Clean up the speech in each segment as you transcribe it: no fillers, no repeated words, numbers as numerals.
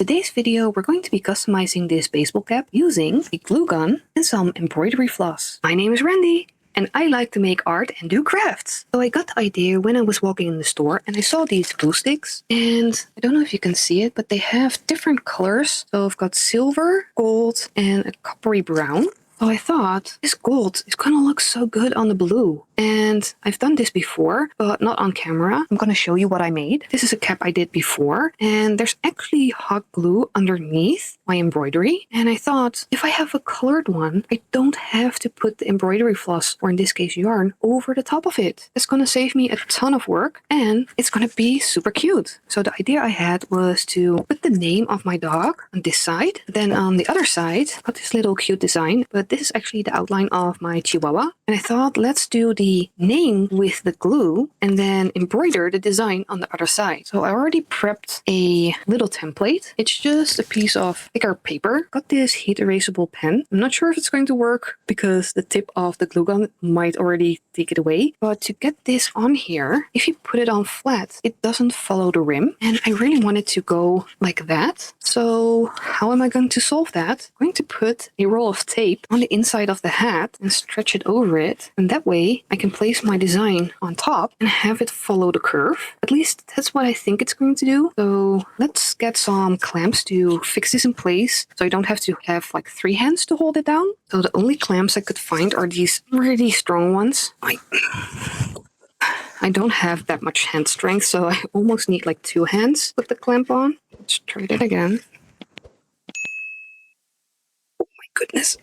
today's video, we're going to be customizing this baseball cap using a glue gun and some embroidery floss. My name is Randy, and I like to make art and do crafts. So I got the idea when I was walking in the store and I saw these glue sticks. And I don't know if you can see it, but they have different colors. So I've got silver, gold, and a coppery brown. So I thought, this gold is gonna look so good on the blue. And I've done this before, but not on camera. I'm gonna show you what I made. This is a cap I did before, and there's actually hot glue underneath my embroidery. And I thought, if I have a colored one, I don't have to put the embroidery floss, or in this case yarn, over the top of it. It's gonna save me a ton of work, and it's gonna be super cute. So the idea I had was to put the name of my dog on this side. Then on the other side, got this little cute design, but this is actually the outline of my Chihuahua. And I thought, let's do the name with the glue and then embroider the design on the other side. So I already prepped a little template. It's just a piece of thicker paper. Got this heat erasable pen. I'm not sure if it's going to work because the tip of the glue gun might already take it away. But to get this on here, if you put it on flat, it doesn't follow the rim. And I really wanted to go like that. So how am I going to solve that? I'm going to put a roll of tape on the inside of the hat and stretch it over it. And that way I can place my design on top and have it follow the curve. At least that's what I think it's going to do. So let's get some clamps to fix this in place so I don't have to have like 3 hands to hold it down. So the only clamps I could find are these really strong ones. I don't have that much hand strength, so I almost need like 2 hands to put the clamp on. Let's try that again. Oh my goodness.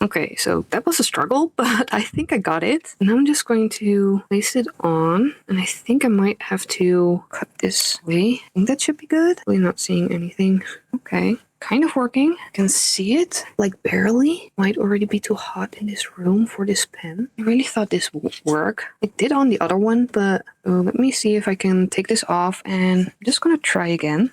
Okay, so that was a struggle, but I think I got it. And I'm just going to place it on, and I think I might have to cut this way. I think that should be good. Really not seeing anything. Okay, kind of working. I can see it, like barely. Might already be too hot in this room for this pen. I really thought this would work. It did on the other one, but let me see if I can take this off, and I'm just gonna try again.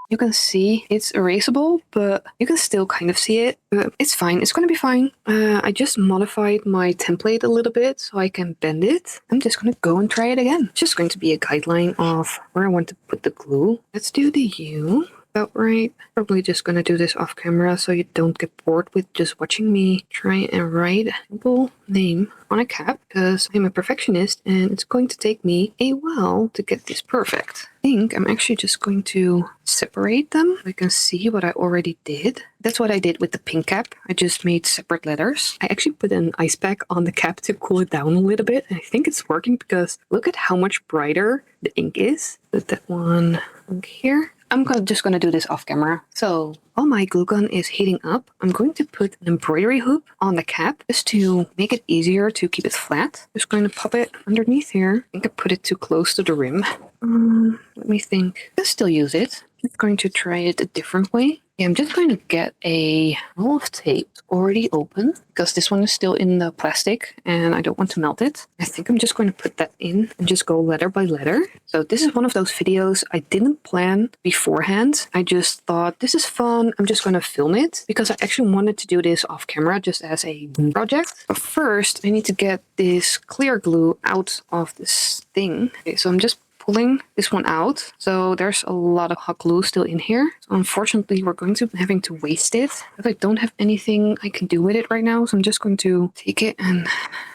You can see it's erasable, but you can still kind of see it. It's fine. It's going to be fine. I just modified my template a little bit so I can bend it. I'm just going to go and try it again. It's just going to be a guideline of where I want to put the glue. Let's do the U. About right. Probably just going to do this off camera so you don't get bored with just watching me try and write a simple name on a cap, because I'm a perfectionist and it's going to take me a while to get this perfect. I think I'm actually just going to separate them. I can see what I already did. That's what I did with the pink cap. I just made separate letters. I actually put an ice pack on the cap to cool it down a little bit. And I think it's working because look at how much brighter the ink is. Put that one here. I'm just going to do this off camera. So while my glue gun is heating up, I'm going to put an embroidery hoop on the cap just to make it easier to keep it flat. Just going to pop it underneath here. I think I put it too close to the rim. Let me think. I can still use it. I'm going to try it a different way. Yeah, I'm just going to get a roll of tape already open because this one is still in the plastic and I don't want to melt it. I think I'm just going to put that in and just go letter by letter. So this is one of those videos I didn't plan beforehand. I just thought this is fun. I'm just going to film it because I actually wanted to do this off camera just as a project. But first I need to get this clear glue out of this thing. Okay, so I'm just pulling this one out. So there's a lot of hot glue still in here. So unfortunately, we're going to be having to waste it. But I don't have anything I can do with it right now. So I'm just going to take it and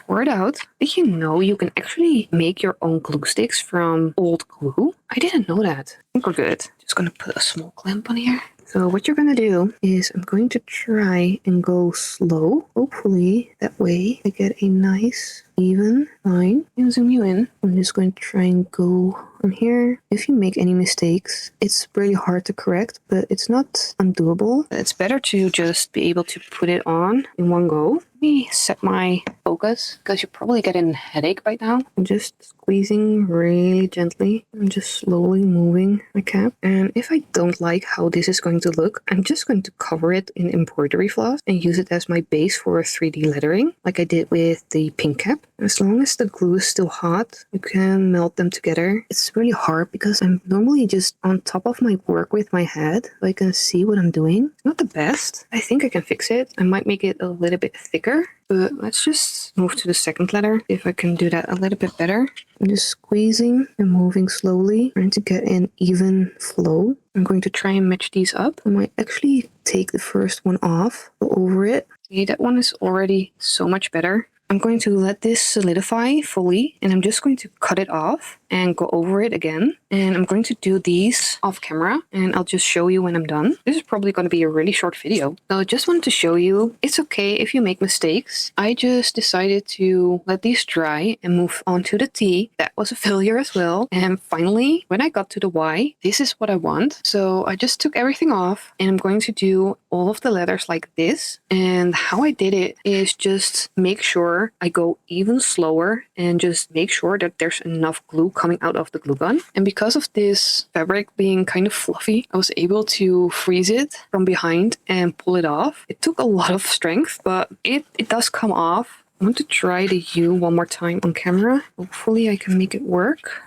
pour it out. Did you know you can actually make your own glue sticks from old glue? I didn't know that. I think we're good. Just going to put a small clamp on here. So what you're going to do is I'm going to try and go slow. Hopefully that way I get a nice even line. I'll zoom you in. I'm just going to try and go on here. If you make any mistakes, it's really hard to correct, but it's not undoable. It's better to just be able to put it on in one go. Let me set my focus because you're probably getting a headache right now. I'm just squeezing really gently. I'm just slowly moving my cap. And if I don't like how this is going to look, I'm just going to cover it in embroidery floss and use it as my base for 3D lettering like I did with the pink cap. As long as the glue is still hot, you can melt them together. It's really hard because I'm normally just on top of my work with my head, so I can see what I'm doing. It's not the best. I think I can fix it. I might make it a little bit thicker, but let's just move to the second letter, see if I can do that a little bit better. I'm just squeezing and moving slowly, trying to get an even flow. I'm going to try and match these up. I might actually take the first one off, go over it. See, that one is already so much better. I'm going to let this solidify fully, and I'm just going to cut it off and go over it again. And I'm going to do these off camera, and I'll just show you when I'm done. This is probably going to be a really short video. So I just wanted to show you, it's okay if you make mistakes. I just decided to let these dry and move on to the T. That was a failure as well. And finally, when I got to the Y, this is what I want. So I just took everything off, and I'm going to do all of the letters like this. And how I did it is just make sure I go even slower and just make sure that there's enough glue coming out of the glue gun. And because of this fabric being kind of fluffy, I was able to freeze it from behind and pull it off. It took a lot of strength, but it does come off. I want to try the U one more time on camera. Hopefully I can make it work.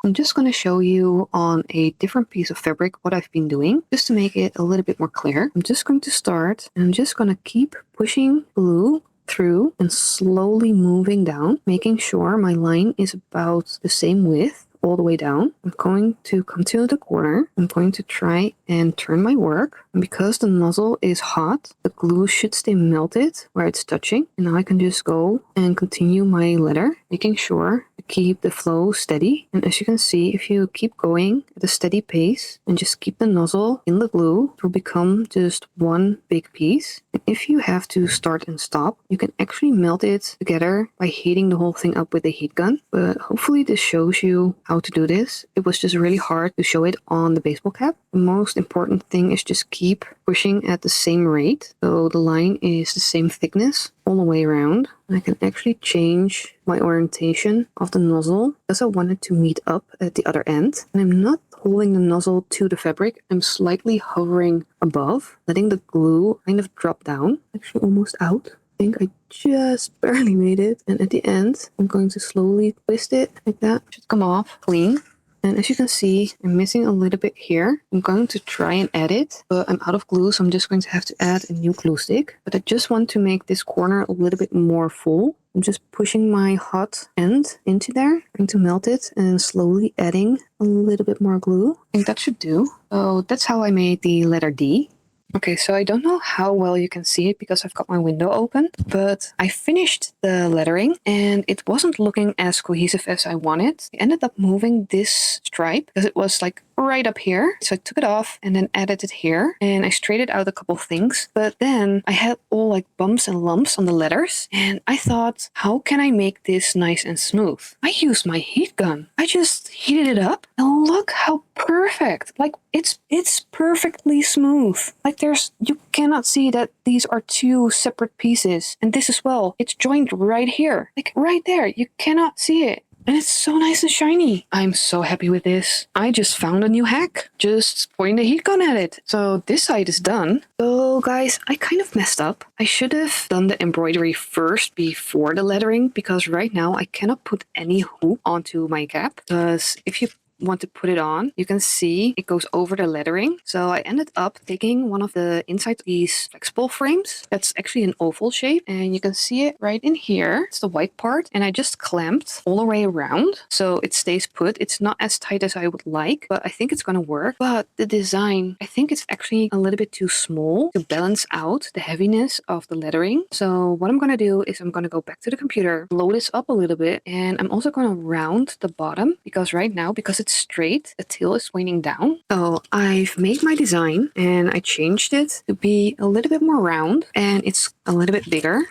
I'm just going to show you on a different piece of fabric what I've been doing, just to make it a little bit more clear. I'm just going to start, and I'm just going to keep pushing glue through and slowly moving down, making sure my line is about the same width all the way down. I'm going to come to the corner. I'm going to try and turn my work. And because the nozzle is hot, the glue should stay melted where it's touching. And now I can just go and continue my letter, making sure to keep the flow steady. And as you can see, if you keep going at a steady pace and just keep the nozzle in the glue, it will become just one big piece. And if you have to start and stop, you can actually melt it together by heating the whole thing up with a heat gun. But hopefully this shows you how to do this. It was just really hard to show it on the baseball cap. The most important thing is just keep pushing at the same rate, so the line is the same thickness all the way around. And I can actually change my orientation of the nozzle because I want it to meet up at the other end. And I'm not holding the nozzle to the fabric. I'm slightly hovering above, letting the glue kind of drop down. Actually almost out. I think I just barely made it. And at the end, I'm going to slowly twist it like that. It should come off clean. And as you can see, I'm missing a little bit here. I'm going to try and add it, but I'm out of glue, so I'm just going to have to add a new glue stick. But I just want to make this corner a little bit more full. I'm just pushing my hot end into there, trying to melt it, and slowly adding a little bit more glue. I think that should do. So that's how I made the letter D. Okay, so I don't know how well you can see it because I've got my window open, but I finished the lettering and it wasn't looking as cohesive as I wanted. I ended up moving this stripe because it was like right up here. So I took it off and then added it here, and I straightened out a couple things, but then I had all like bumps and lumps on the letters, and I thought, how can I make this nice and smooth? I used my heat gun. I just heated it up, and look how perfect. Like it's perfectly smooth. Like you cannot see that these are two separate pieces, and this as well. It's joined right here, like right there. You cannot see it. And it's so nice and shiny. I'm so happy with this. I just found a new hack. Just point the heat gun at it. So this side is done. So guys, I kind of messed up. I should have done the embroidery first before the lettering, because right now I cannot put any hoop onto my cap. Because if you want to put it on, you can see it goes over the lettering. So I ended up taking one of the inside these flexible frames. That's actually an oval shape, and you can see it right in here. It's the white part, and I just clamped all the way around so it stays put. It's not as tight as I would like, but I think it's gonna work. But the design, I think it's actually a little bit too small to balance out the heaviness of the lettering. So what I'm gonna do is I'm gonna go back to the computer, blow this up a little bit, and I'm also gonna round the bottom, because right now, because it's straight, the tail is pointing down. So I've made my design and I changed it to be a little bit more round, and it's a little bit bigger.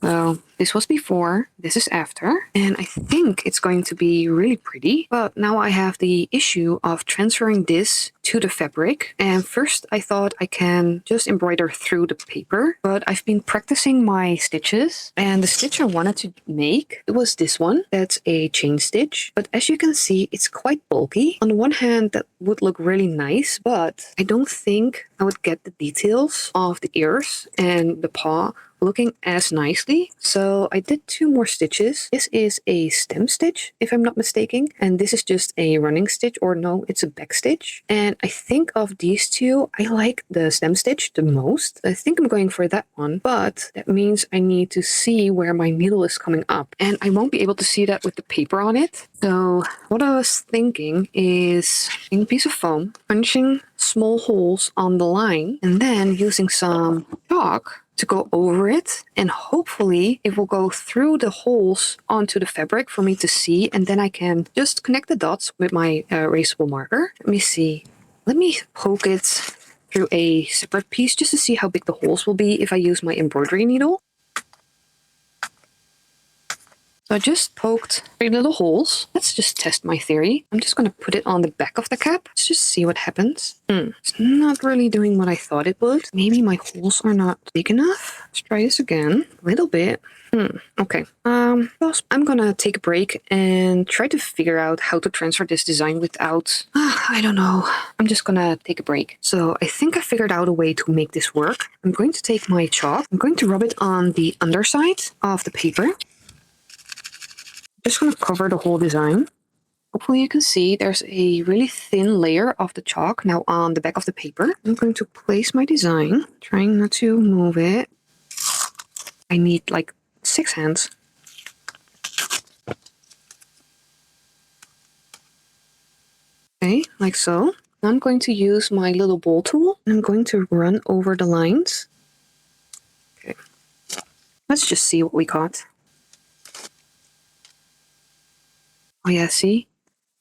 So this was before, this is after, and I think it's going to be really pretty. But now I have the issue of transferring this to the fabric. And first I thought I can just embroider through the paper, but I've been practicing my stitches, and the stitch I wanted to make, it was this one. That's a chain stitch, but as you can see, it's quite bulky. On the one hand, that would look really nice, but I don't think I would get the details of the ears and the paw looking as nicely. So I did 2 more stitches. This is a stem stitch, if I'm not mistaken, and this is just a running stitch, or no, it's a back stitch. And I think of these 2, I like the stem stitch the most. I think I'm going for that one, but that means I need to see where my needle is coming up, and I won't be able to see that with the paper on it. So what I was thinking is in a piece of foam, punching small holes on the line, and then using some chalk to go over it, and hopefully it will go through the holes onto the fabric for me to see, and then I can just connect the dots with my erasable marker. Let me see. Let me poke it through a separate piece just to see how big the holes will be if I use my embroidery needle. So I just poked 3 little holes. Let's just test my theory. I'm just going to put it on the back of the cap. Let's just see what happens. It's not really doing what I thought it would. Maybe my holes are not big enough. Let's try this again. A little bit. Okay. Well, I'm gonna take a break and try to figure out how to transfer this design without... I don't know. I'm just gonna take a break. So I think I figured out a way to make this work. I'm going to take my chalk. I'm going to rub it on the underside of the paper. Just going to cover the whole design. Hopefully you can see there's a really thin layer of the chalk now on the back of the paper. I'm going to place my design, trying not to move it. I need like 6 hands. Okay, like so. Now I'm going to use my little ball tool, and I'm going to run over the lines. Okay, let's just see what we got. Oh yeah, see?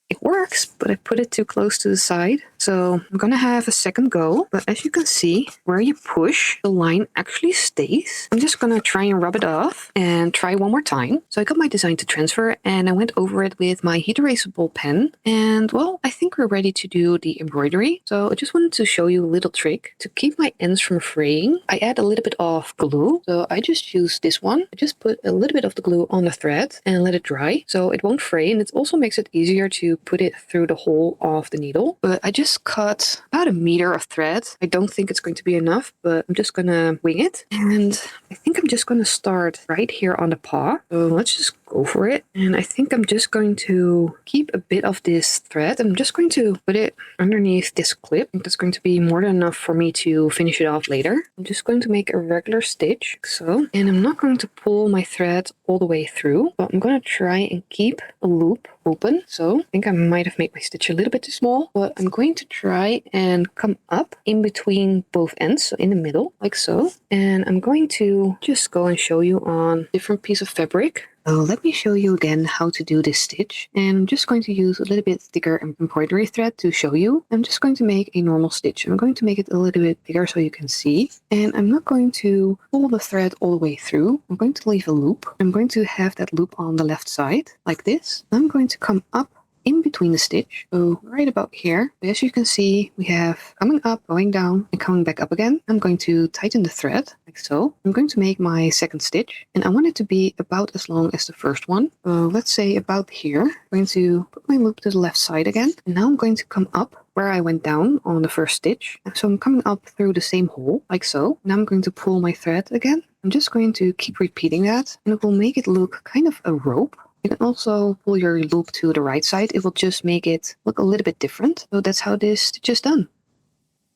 It works, but I put it too close to the side. So I'm gonna have a second go, but as you can see, where you push, the line actually stays. I'm just gonna try and rub it off and try one more time. So I got my design to transfer, and I went over it with my heat erasable pen. And well, I think we're ready to do the embroidery. So I just wanted to show you a little trick to keep my ends from fraying. I add a little bit of glue. So I just use this one. I just put a little bit of the glue on the thread and let it dry, so it won't fray, and it also makes it easier to put it through the hole of the needle. But I just cut about 1 meter of thread. I don't think it's going to be enough, but I'm just gonna wing it. And I think I'm just gonna start right here on the paw. So let's just go for it. And I think I'm just going to keep a bit of this thread. I'm just going to put it underneath this clip. I think that's going to be more than enough for me to finish it off later. I'm just going to make a regular stitch, like so. And I'm not going to pull my thread all the way through, but I'm going to try and keep a loop open. So I think I might have made my stitch a little bit too small, but I'm going to try and come up in between both ends, so in the middle, like so. And I'm going to just go and show you on a different piece of fabric. So let me show you again how to do this stitch. And I'm just going to use a little bit thicker embroidery thread to show you. I'm just going to make a normal stitch. I'm going to make it a little bit bigger so you can see. And I'm not going to pull the thread all the way through. I'm going to leave a loop. I'm going to have that loop on the left side, like this. I'm going to come up in between the stitch, so right about here. As you can see, we have coming up, going down, and coming back up again. I'm going to tighten the thread, like so. I'm going to make my second stitch, and I want it to be about as long as the first one. So let's say about here. I'm going to put my loop to the left side again, and now I'm going to come up where I went down on the first stitch. So I'm coming up through the same hole, like so. Now I'm going to pull my thread again. I'm just going to keep repeating that, and it will make it look kind of a rope. You can also pull your loop to the right side. It will just make it look a little bit different. So that's how this stitch is done.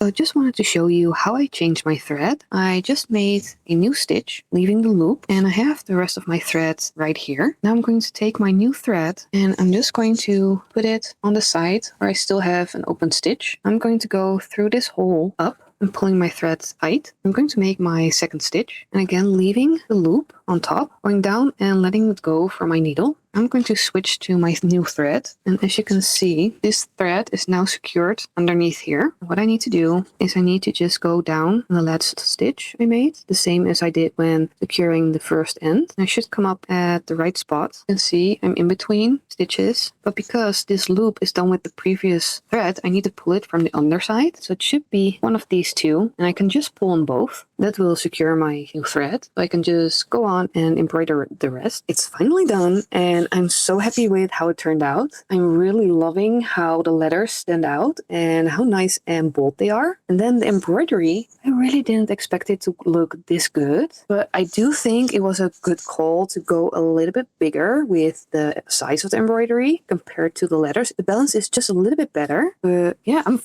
So I just wanted to show you how I changed my thread. I just made a new stitch, leaving the loop, and I have the rest of my thread right here. Now I'm going to take my new thread, and I'm just going to put it on the side where I still have an open stitch. I'm going to go through this hole up. I'm pulling my thread tight. I'm going to make my second stitch, and again leaving the loop on top, going down and letting it go from my needle. I'm going to switch to my new thread, and as you can see, this thread is now secured underneath here. What I need to do is I need to just go down on the last stitch I made, the same as I did when securing the first end. I should come up at the right spot. You can see I'm in between stitches, but because this loop is done with the previous thread, I need to pull it from the underside. So it should be one of these two, and I can just pull on both. That will secure my new thread. So I can just go on and embroider the rest. It's finally done, and I'm so happy with how it turned out. I'm really loving how the letters stand out and how nice and bold they are. And then the embroidery, I really didn't expect it to look this good, but I do think it was a good call to go a little bit bigger with the size of the embroidery compared to the letters. The balance is just a little bit better, but yeah, I'm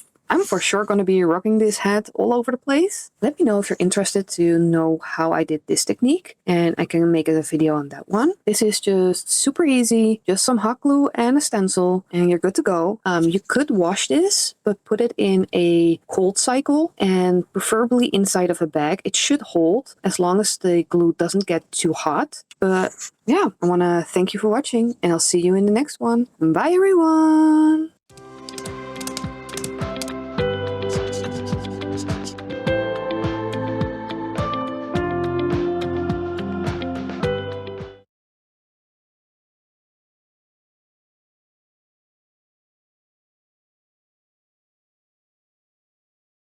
for sure going to be rocking this hat all over the place. Let me know if you're interested to know how I did this technique, and I can make a video on that one. This is just super easy, just some hot glue and a stencil, and you're good to go. You could wash this, but put it in a cold cycle and preferably inside of a bag. It should hold as long as the glue doesn't get too hot. But yeah, I want to thank you for watching, and I'll see you in the next one. Bye everyone!